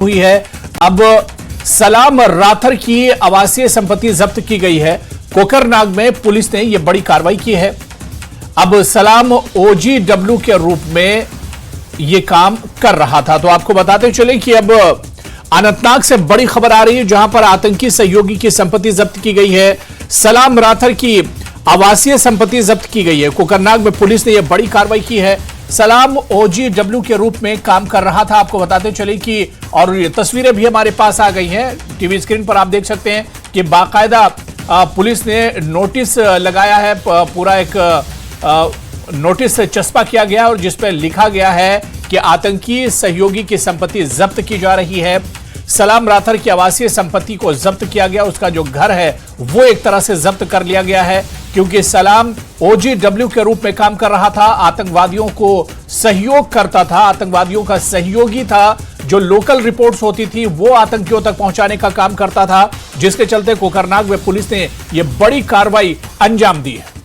हुई है। अब सलाम राथर की आवासीय संपत्ति जब्त की गई है। कोकरनाग में पुलिस ने यह बड़ी कार्रवाई की है। अब सलाम ओजीडब्ल्यू के रूप में यह काम कर रहा था। तो आपको बताते चले कि अब अनंतनाग से बड़ी खबर आ रही है, जहां पर आतंकी सहयोगी की संपत्ति जब्त की गई है। सलाम राथर की आवासीय संपत्ति जब्त की गई है। कोकरनाग में पुलिस ने यह बड़ी कार्रवाई की है। सलाम ओजीडब्ल्यू के रूप में काम कर रहा था। आपको बताते चले कि और ये तस्वीरें भी हमारे पास आ गई हैं। टीवी स्क्रीन पर आप देख सकते हैं कि बाकायदा पुलिस ने नोटिस लगाया है। पूरा एक नोटिस चस्पा किया गया और जिस पर लिखा गया है कि आतंकी सहयोगी की संपत्ति जब्त की जा रही है। सलाम राथर की आवासीय संपत्ति को जब्त किया गया। उसका जो घर है वो एक तरह से जब्त कर लिया गया है, क्योंकि सलाम ओजीडब्ल्यू के रूप में काम कर रहा था। आतंकवादियों को सहयोग करता था, आतंकवादियों का सहयोगी था। जो लोकल रिपोर्ट्स होती थी वो आतंकियों तक पहुंचाने का काम करता था, जिसके चलते कोकरनाग में पुलिस ने यह बड़ी कार्रवाई अंजाम दी है।